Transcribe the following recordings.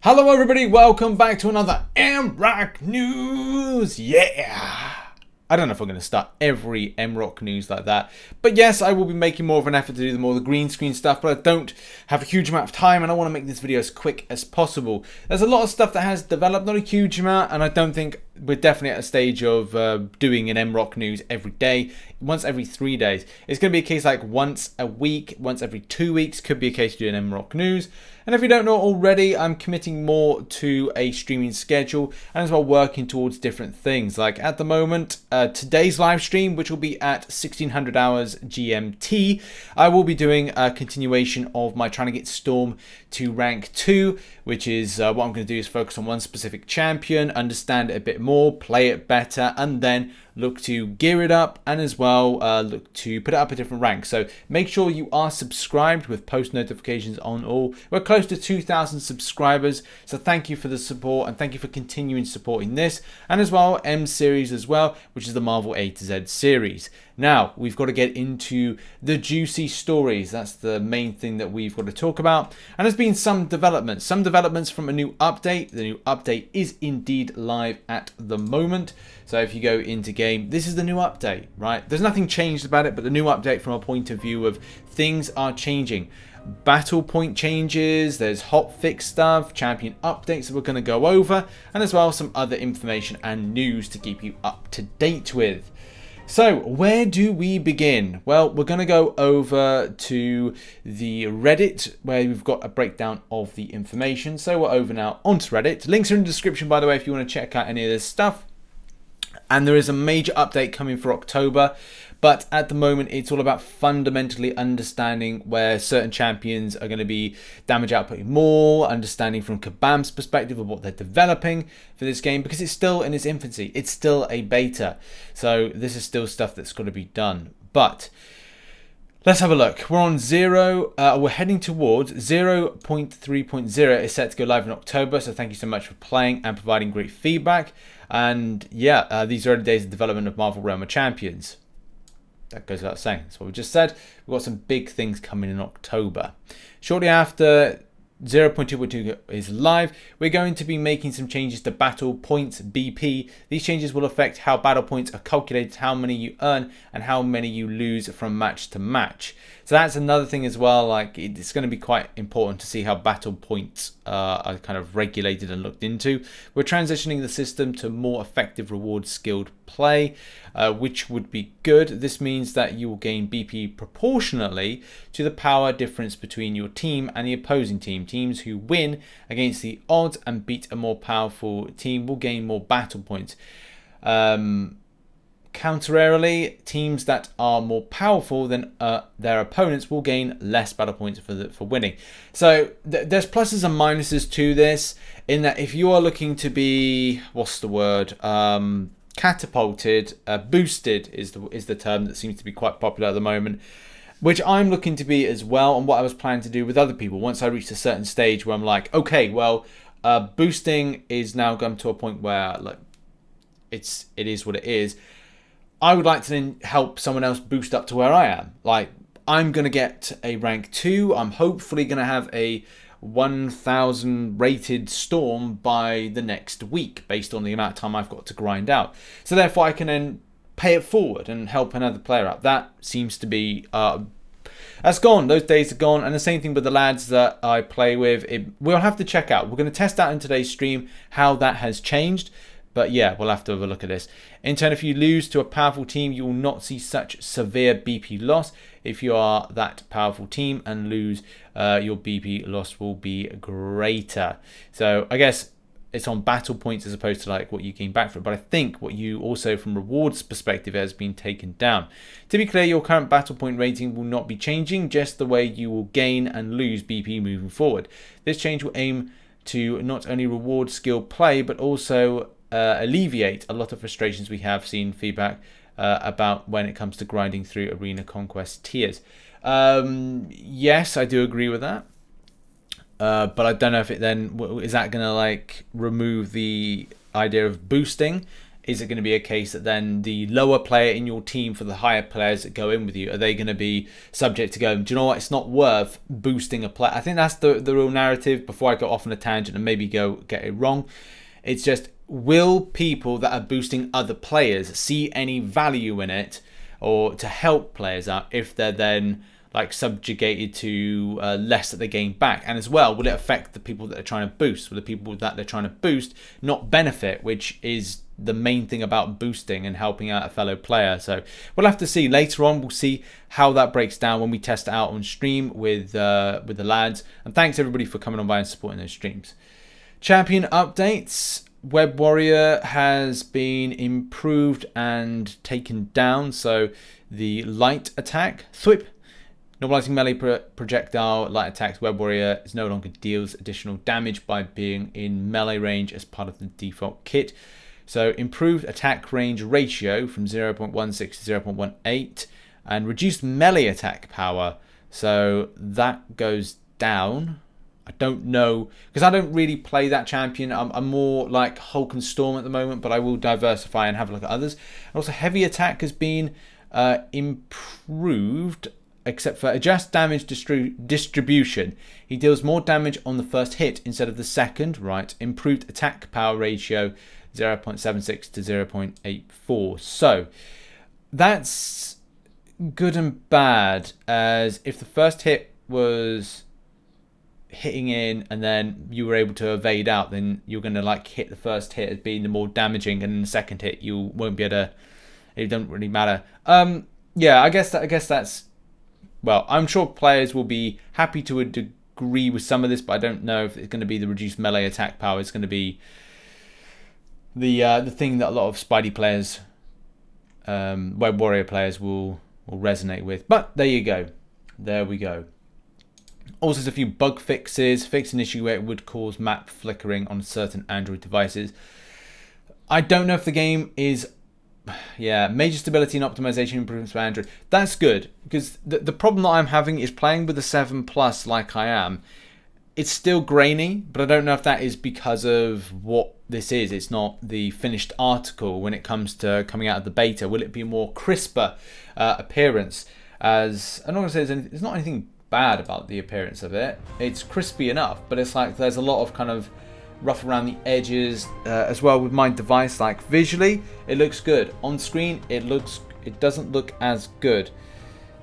Hello everybody, welcome back to another MROC news. Yeah! I don't know if I'm going to start every MROC news like that, but yes, I will be making more of an effort to do more of the green screen stuff, but I don't have a huge amount of time and I want to make this video as quick as possible. There's a lot of stuff that has developed, not a huge amount, and I don't think we're definitely at a stage of doing an MROC news every day, once every 3 days. It's going to be a case like once a week, once every 2 weeks, could be a case to do an MROC news. And if you don't know already, I'm committing more to a streaming schedule and as well working towards different things. Like at the moment, today's live stream, which will be at 1600 hours GMT, I will be doing a continuation of my trying to get Storm to rank 2, which is what I'm going to do is focus on one specific champion, understand it a bit more, play it better, and then look to gear it up and as well look to put it up a different rank. So make sure you are subscribed with post notifications on all. We're close to 2,000 subscribers, so thank you for the support and thank you for continuing supporting this, and as well M series as well, which is the Marvel A to Z series. Now we've got to get into the juicy stories. That's the main thing that we've got to talk about, and there's been some developments from a new update. The new update is indeed live at the moment. So if you go into game, this is the new update, right? There's nothing changed about it, but the new update from a point of view of things are changing. Battle point changes, there's hotfix stuff, champion updates that we're going to go over, and as well some other information and news to keep you up to date with. So where do we begin? Well, we're going to go over to the Reddit where we've got a breakdown of the information. So we're over now onto Reddit. Links are in the description, by the way, if you want to check out any of this stuff. And there is a major update coming for October, but at the moment it's all about fundamentally understanding where certain champions are going to be damage outputting more, understanding from Kabam's perspective of what they're developing for this game, because it's still in its infancy. It's still a beta, so this is still stuff that's got to be done. But let's have a look. We're on we're heading towards 0.3.0. It's set to go live in October, so thank you so much for playing and providing great feedback. And yeah, these are early days of development of Marvel Realm of Champions. That goes without saying. That's what we just said. We've got some big things coming in October. Shortly after 0.2.2 is live, we're going to be making some changes to battle points BP. These changes will affect how battle points are calculated, how many you earn, and how many you lose from match to match. So that's another thing as well. Like, it's going to be quite important to see how battle points are kind of regulated and looked into. We're transitioning the system to more effective reward skilled play, which would be good. This means that you will gain BP proportionally to the power difference between your team and the opposing team. Teams who win against the odds and beat a more powerful team will gain more battle points. Contrarily, teams that are more powerful than their opponents will gain less battle points for winning. So there's pluses and minuses to this, in that if you are looking to be, what's the word, catapulted, boosted is the term that seems to be quite popular at the moment, which I'm looking to be as well, and what I was planning to do with other people once I reached a certain stage where I'm like, okay, well, boosting is now gone to a point where like it is what it is. I would like to then help someone else boost up to where I am. Like, I'm going to get a rank 2. I'm hopefully going to have a 1000 rated Storm by the next week, based on the amount of time I've got to grind out. So therefore I can then pay it forward and help another player out. That seems to be that's gone. Those days are gone. And the same thing with the lads that I play with. We'll have to check out. We're going to test out in today's stream how that has changed. But yeah, we'll have to have a look at this. In turn, if you lose to a powerful team, you will not see such severe BP loss. If you are that powerful team and lose, your BP loss will be greater. So I guess it's on battle points as opposed to like what you gain back for it. But I think what you also, from rewards perspective, has been taken down. To be clear, your current battle point rating will not be changing, just the way you will gain and lose BP moving forward. This change will aim to not only reward skilled play, but also alleviate a lot of frustrations we have seen feedback about when it comes to grinding through arena conquest tiers. Yes, I do agree with that, but I don't know if it then is that going to like remove the idea of boosting Is it going to be a case that then the lower player in your team for the higher players that go in with you, are they going to be subject to going, do you know what, it's not worth boosting a player? I think that's the real narrative before I go off on a tangent and maybe go get it wrong. It's just, will people that are boosting other players see any value in it or to help players out if they're then like subjugated to less that they gain back? And as well, will it affect the people that they're trying to boost? Will the people that they're trying to boost not benefit, which is the main thing about boosting and helping out a fellow player? So we'll have to see later on. We'll see how that breaks down when we test it out on stream with the lads. And thanks everybody for coming on by and supporting those streams. Champion updates. Web Warrior has been improved and taken down. So the light attack, thwip, normalizing melee projectile light attacks, Web Warrior is no longer deals additional damage by being in melee range as part of the default kit. So improved attack range ratio from 0.16 to 0.18 and reduced melee attack power. So that goes down. I don't know, because I don't really play that champion. I'm more like Hulk and Storm at the moment, but I will diversify and have a look at others. And also heavy attack has been improved, except for adjust damage distribution. He deals more damage on the first hit instead of the second. Right. Improved attack power ratio 0.76 to 0.84. So that's good and bad, as if the first hit was hitting in and then you were able to evade out, then you're going to like hit the first hit as being the more damaging, and in the second hit you won't be able to, it doesn't really matter. Yeah, I guess that's, well, I'm sure players will be happy to a degree with some of this, but I don't know if it's going to be the reduced melee attack power. It's going to be the thing that a lot of Spidey players, Web Warrior players will resonate with. But there you go. There we go. Also, there's a few bug fixes. Fix an issue where it would cause map flickering on certain Android devices. I don't know if the game is... Yeah, major stability and optimization improvements for Android. That's good, because the problem that I'm having is playing with the 7 Plus like I am. It's still grainy, but I don't know if that is because of what this is. It's not the finished article when it comes to coming out of the beta. Will it be a more crisper appearance? As I'm not going to say there's not anything bad about the appearance of it. It's crispy enough, but it's like there's a lot of kind of rough around the edges as well with my device. Like visually it looks good, on screen it doesn't look as good.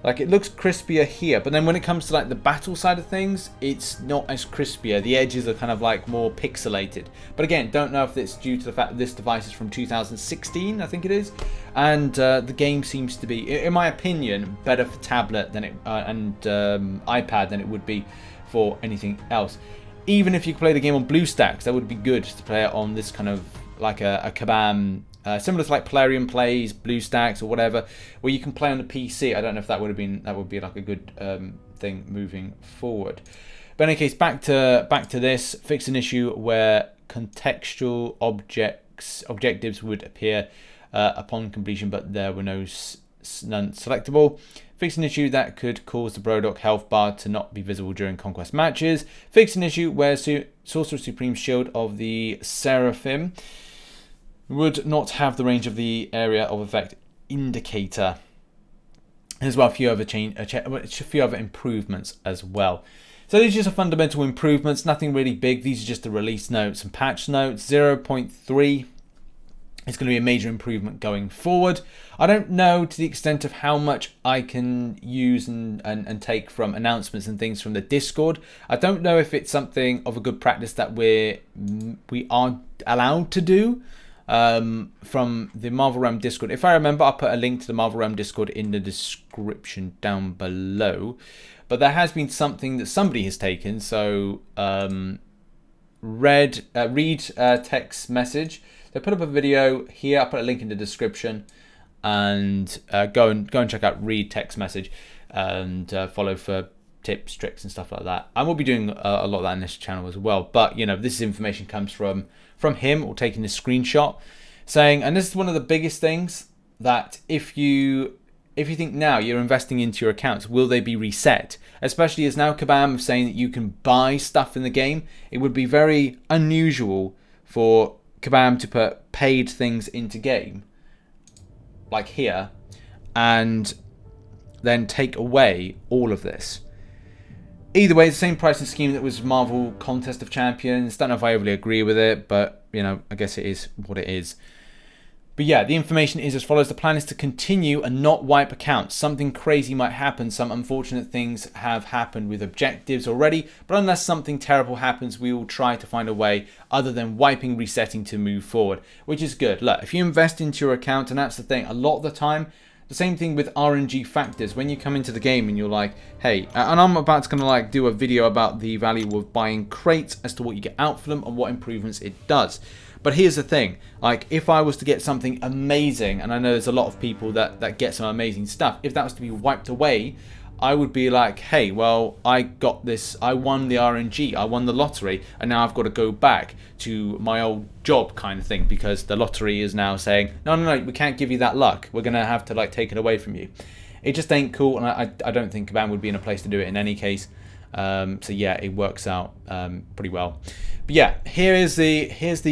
Like it looks crispier here, but then when it comes to like the battle side of things, it's not as crispier. The edges are kind of like more pixelated. But again, don't know if it's due to the fact that this device is from 2016, I think it is, and the game seems to be, in my opinion, better for tablet than and iPad than it would be for anything else. Even if you play the game on BlueStacks, that would be good to play it on this kind of like a Kabam. Similar to like Plarium Plays, BlueStacks or whatever, where you can play on the PC. I don't know if that would be like a good thing moving forward. But in any case, back to this. Fix an issue where contextual objectives would appear upon completion, but there were none selectable. Fix an issue that could cause the Brodok health bar to not be visible during conquest matches. Fix an issue where Sorcerer Supreme Shield of the Seraphim would not have the range of the area of effect indicator. As well, a few other improvements as well. So these are just fundamental improvements, nothing really big. These are just the release notes and patch notes. 0.3 is going to be a major improvement going forward. I don't know to the extent of how much I can use and take from announcements and things from the Discord. I don't know if it's something of a good practice that we are allowed to do. From the Marvel Realm Discord. If I remember, I'll put a link to the Marvel Realm Discord in the description down below. But there has been something that somebody has taken. So read text message. They put up a video here. I'll put a link in the description, and go and check out read text message and follow for tips, tricks, and stuff like that. I will be doing a lot of that in this channel as well. But you know, this information comes from him, or taking this screenshot, saying, and this is one of the biggest things, that if you think now you're investing into your accounts, will they be reset? Especially as now Kabam is saying that you can buy stuff in the game. It would be very unusual for Kabam to put paid things into game, like here, and then take away all of this. Either way, it's the same pricing scheme that was Marvel Contest of Champions. Don't know if I overly agree with it, but, you know, I guess it is what it is. But yeah, the information is as follows. The plan is to continue and not wipe accounts. Something crazy might happen. Some unfortunate things have happened with objectives already, but unless something terrible happens, we will try to find a way other than wiping, resetting to move forward, which is good. Look, if you invest into your account, and that's the thing, a lot of the time, the same thing with RNG factors. When you come into the game and you're like, hey, and I'm about to kind of like do a video about the value of buying crates as to what you get out for them and what improvements it does. But here's the thing, like if I was to get something amazing, and I know there's a lot of people that get some amazing stuff, if that was to be wiped away, I would be like, hey, well, I got this, I won the RNG, I won the lottery, and now I've got to go back to my old job kind of thing, because the lottery is now saying, no, we can't give you that luck. We're going to have to like take it away from you. It just ain't cool, and I don't think Kabam would be in a place to do it in any case. So yeah, it works out pretty well. But yeah, here's the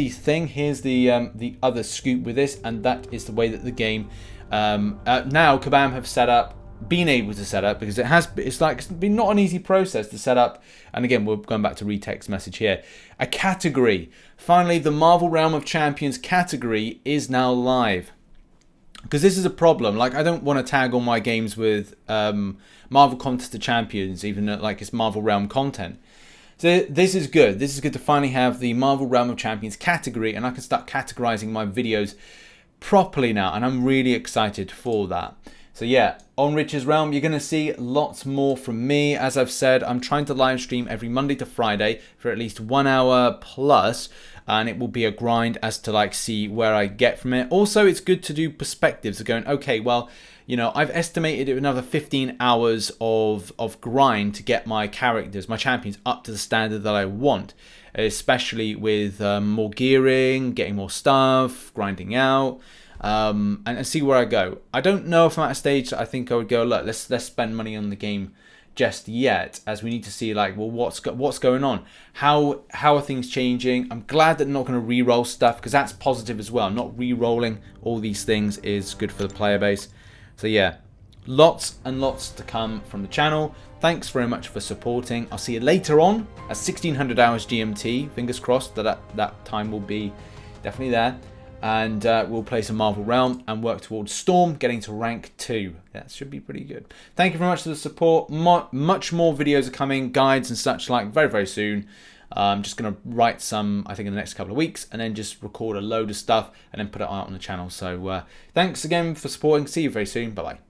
thing. Here's the other scoop with this, and that is the way that the game now Kabam have set up, been able to set up, because it's been not an easy process to set up. And again, we're going back to Retext message here. A category. Finally, the Marvel Realm of Champions category is now live. Because this is a problem. Like, I don't want to tag all my games with Marvel Contest of Champions, even though, like, it's Marvel Realm content. So this is good. This is good to finally have the Marvel Realm of Champions category, and I can start categorizing my videos properly now, and I'm really excited for that. So yeah, on Rich's Realm, you're going to see lots more from me. As I've said, I'm trying to live stream every Monday to Friday for at least 1 hour plus, and it will be a grind as to like see where I get from it. Also, it's good to do perspectives of going, okay, well, you know, I've estimated another 15 hours of grind to get my characters, my champions, up to the standard that I want, especially with more gearing, getting more stuff, grinding out, and see where I go. I don't know if I'm at a stage that I think I would go, look, let's spend money on the game just yet, as we need to see like, well, what's going on, how are things changing. I'm glad that I'm not going to re-roll stuff, because that's positive as well. Not re-rolling all these things is good for the player base. So yeah, lots and lots to come from the channel. Thanks very much for supporting. I'll see you later on at 1600 hours GMT. Fingers crossed that time will be definitely there. And we'll play some Marvel Realm and work towards Storm getting to rank 2. That should be pretty good. Thank you very much for the support. Much more videos are coming, guides and such like, very, very soon. I'm just going to write some, I think, in the next couple of weeks, and then just record a load of stuff and then put it out on the channel. So thanks again for supporting. See you very soon. Bye-bye.